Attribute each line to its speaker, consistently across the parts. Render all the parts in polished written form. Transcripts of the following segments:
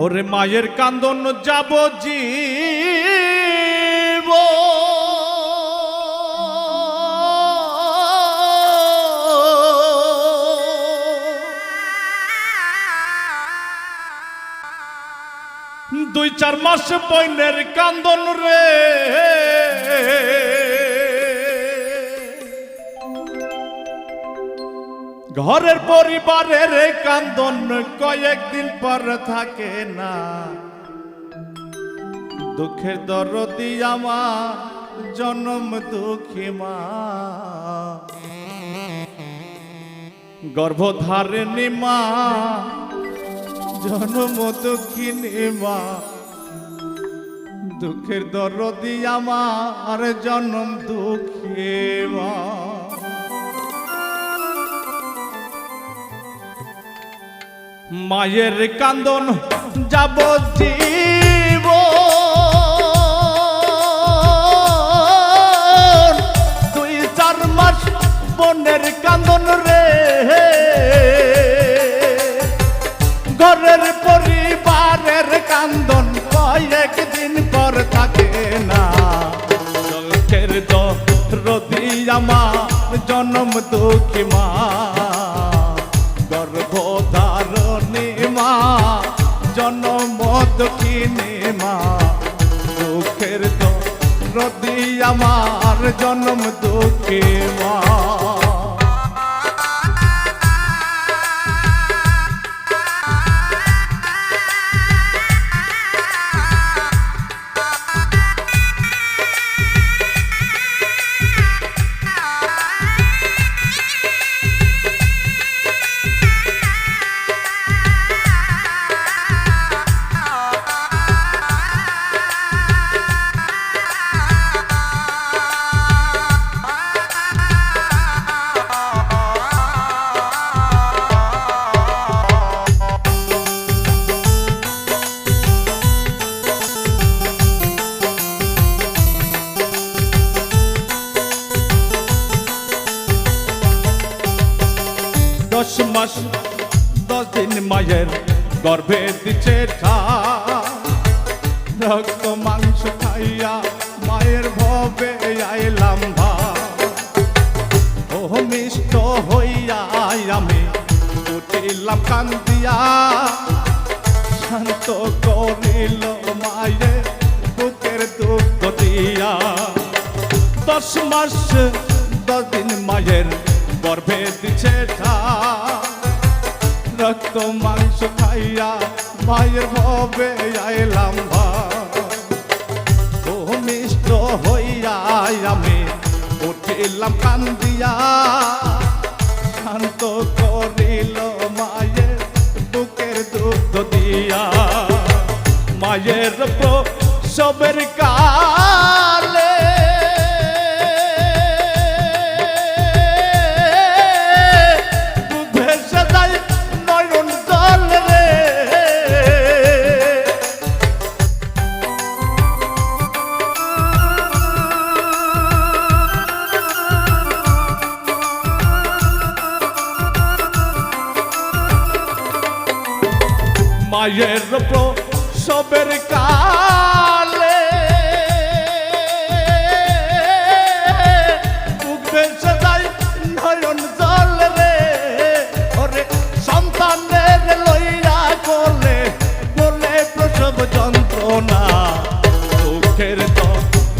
Speaker 1: ওরে মায়ের কান্দন যাব জীব দুই চার মাস বইনের কান্দন রে ঘরের পরিবারের কান্দন কয়েকদিন পর থাকে না দুঃখের দরদি আমার জনম দুঃখী মা গর্ভধারিণী মা জনম দুঃখিনী মা দুঃখের দরদি আমার জনম দুঃখী মা মায়ের কান্দন যাব জীব দুই চার মাস বোনের কান্দন রে ঘরের পরিবারের কান্দন কয়েকদিন পর থাকে না দুঃখের দরদি আমার জনম দুঃখী মা গর্ভধারিণী মা জনম দুঃখিনী মা দুঃখের দরদি আমার জনম দুঃখী মা দশ মাস 10 দিন মায়ের গর্ভে দিছে রক্ত মাংস খাইয়া মায়ের ভবে আইলাম ও মিষ্ট হইয়া আমি উঠিলাম কান্দিয়া শান্ত করিল মায়ের বুকের দুঃখ দিয়া 10 মাস 10 দিন মায়ের গর্ভে দিছে রক্ত মাংস খাইয়া মায়ের ভবে আইলাম ও মিষ্ট হইয়া আমি উঠিলাম কান্দিয়া শান্ত করিল মায়ের বুকের দুঃখ দিয়া মায়ের প্রসবের কালে মায়ের প্রসবের কালে বুক ভেসে যায় নয়ন জল রে ওরে সন্তানের লইয়া কোলে বলে প্রসব যন্ত্রণা দুঃখের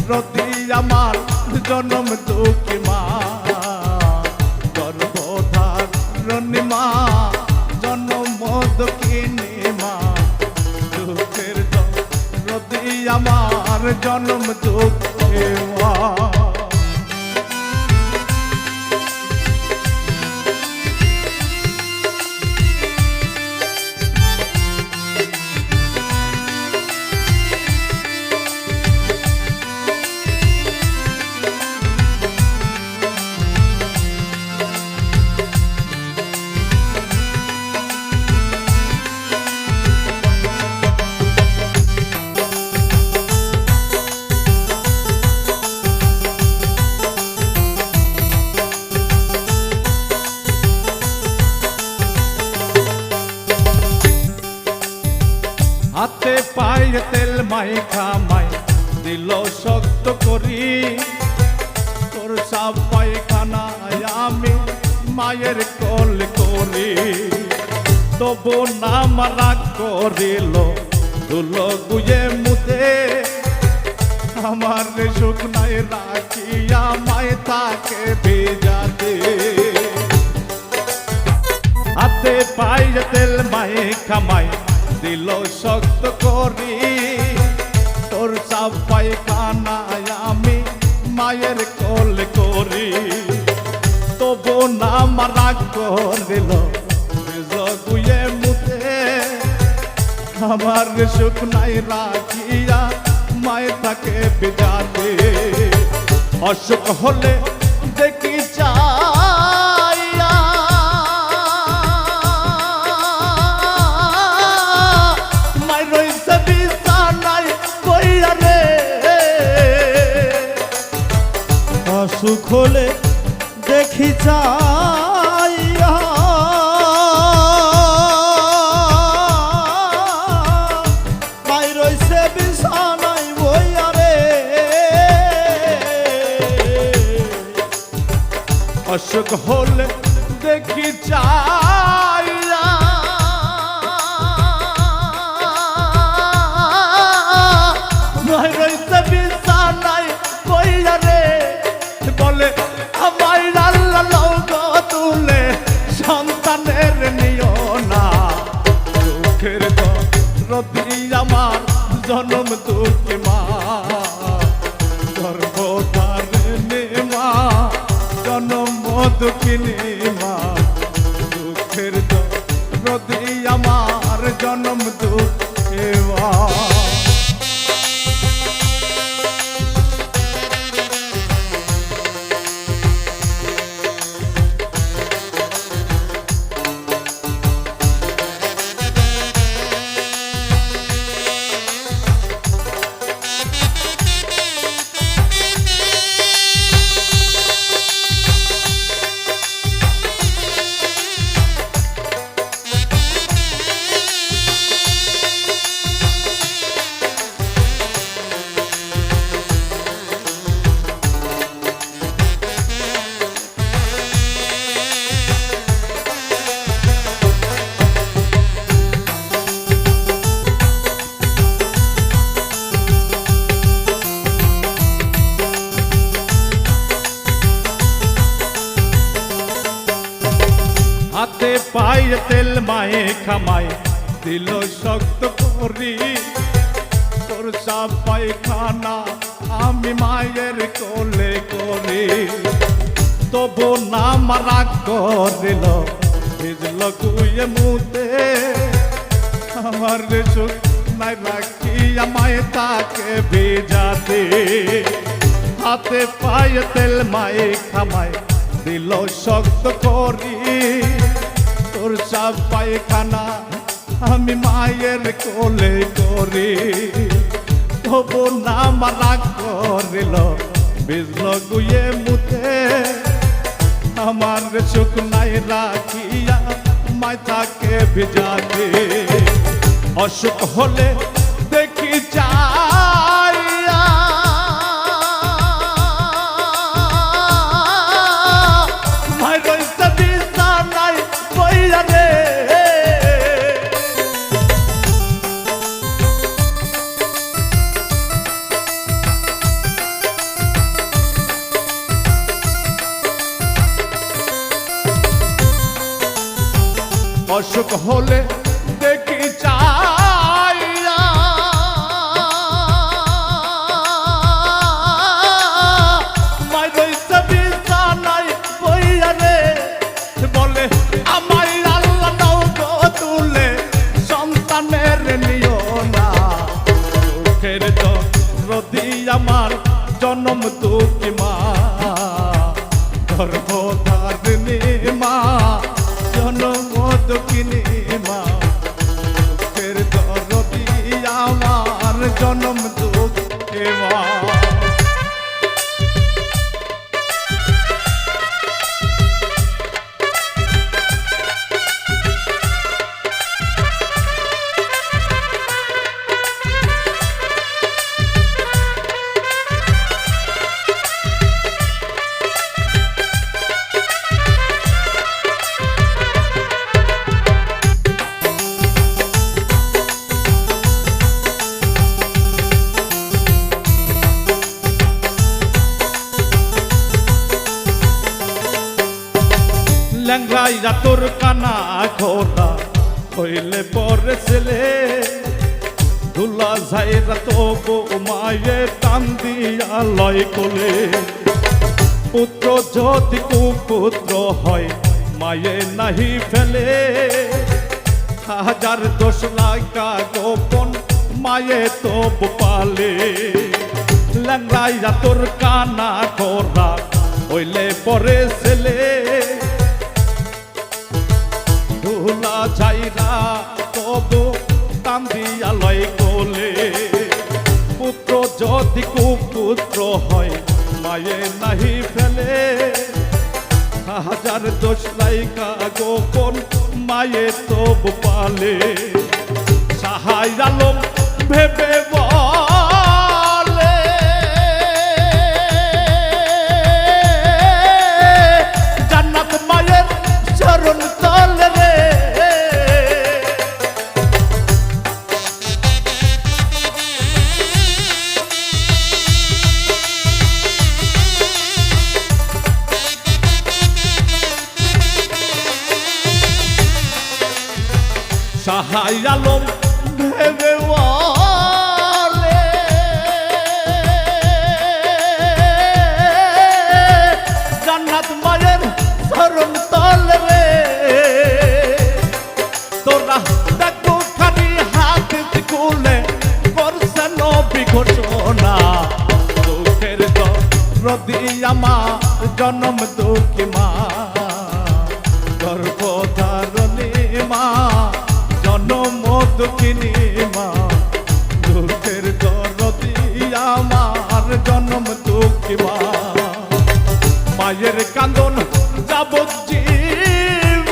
Speaker 1: দরদি আমার জনম দুঃখী মা গর্ভধারিণী মা জনম দুঃখিনী মা দুঃখের দরদি আমার জনম দুঃখী মা পায়ে তেল মাইখা মাই দিল শক্ত করি তোর সাপ পায়খানায় আমি মায়ের কোল করি তবু নাম রাগ করিল ধুলো গুয়ে মুতে আমার সুখ নাই রাখিয়া মায় তাকে ভিজাতে হাতে পায়ে তেল মাইখা মাই দিল শক্ত করি তোর সাপ পায়খানায় আমি মায়ের কোল করি তবু নাম রাগ করিল গুয়ে মুতে আমার সুখ নাই রাখিয়া মায় তাকে বিজাতে অসুখ হলে দেখি চাইয়া মায় রইছে বিছানায় কইরা রে
Speaker 2: অসুখ হলে দেখি চাইয়া মাই রইছে বিছানায় বইয়া রে
Speaker 1: অসুখ হলে দেখি চাইয়া মায় রইছে বিছানায় কইরা রে বলে আমায় আল্লাহ লৌকা তুলে সন্তানের নিও না দুঃখের রতি আমার জনম দুঃখী মা গর্ভধারিণী মা জনম দুঃখিনী মা দুঃখের রতি আমার জনম দুঃখী মা হাতে পায়ে তেল মায়ে খামাই দিল শক্ত করি তোর সাপ পায়খানা আমি মায়ের কোলে করি তবু নাম রাগ করিল ভিজল কুয়ে মুতে আমার সুখ নাই রাখিয়া মায়ে তাকে ভিজাতে হাতে পায়ে তেল মায়ে খামাই দিল শক্ত করি তোর সাপ পায়খানা আমি মায়ের কোলে করি তবু নাম রাগ করিল বিজল গুয়ে মুতে আমার সুখ নাই রাখিয়া মায় তাকে ভিজাতে অসুখ হলে দেখি চাইয়া মায় রইছে বিছানায় কইরা রে অসুখ হলে দেখি চাইয়া মায় রইছে বিছানায় কইরা রে বলে আমায় আল্লাহ নৌকো তুলে সন্তানের নিও না দুঃখের রদি আমার জনম দুঃখী মা গর্ভধারিণী মা জনম দুঃখিনী মা দুঃখের রদি আমার জনম দুঃখী মা ল্যাংড়াইয়া তোর কানা ঘোড়া হইলে পরে ছেলে দুলা যাইরা তো মায়ে টান দিয়া লয় কোলে পুত্র যদি কুপুত্র হয় মায়ে নাহি ফেলে হাজার দোষ লাগা গোপন মায়ে তো পালে ল্যাংড়াইয়া তোর কানা ঘোড়া হইলে পরে ছেলে ধুলা যাইরা তবু টান দিয়া লয় কোলে পুত্র যদি কুপুত্র হয় মায়ে নাহি ফেলে হাজার দোষ লাইকা গোপন মায়ে তবু পালে সাহাই আলম ভেবে বলে জান্নাত মায়ের চরণ তলে রে সাহাই আলম ভেবে বলে জান্নাত মায়ের চরণ তলে রে তোরা দেখো খানি হাত খুলে করছে নবী ঘোষণা দুঃখের দরদি আমার জনম দুঃখী মা গর্ভধারণী মা জনম দুঃখিনী মা দুঃখের দরদি আমার জনম দুঃখী মা মায়ের কান্দন যাবজ্জীব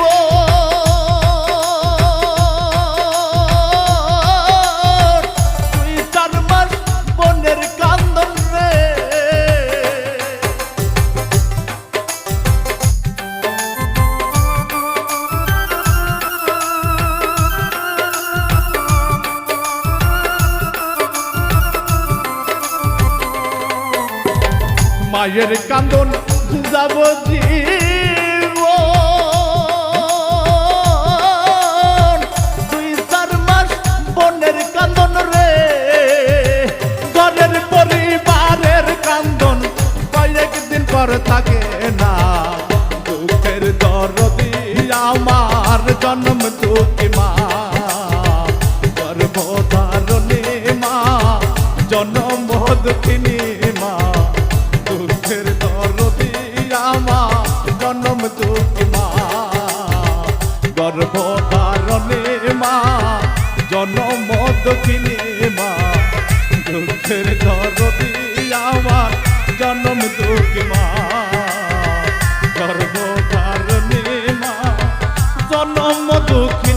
Speaker 1: তুই 4 মাস বোনের কান্দন রে মায়ের কান্দন যাবজ্জীব তুই 4 মাস বোনের কান্দন রে ঘরের পরিবারের কান্দন কয়েকদিন পর থাকে না দুঃখের দরদি আমার জন্ম দুঃখী মা গর্ভধারণী মা জন্ম দুঃখিনী মা দুঃখের দরদি আমার জন্ম দুঃখী মা গর্ভধারণী মা জন্ম দুঃখিনী মা দুঃখের দরদি আমার জন্ম দুঃখী মা গর্ভধারণী মা জন্ম দুঃখী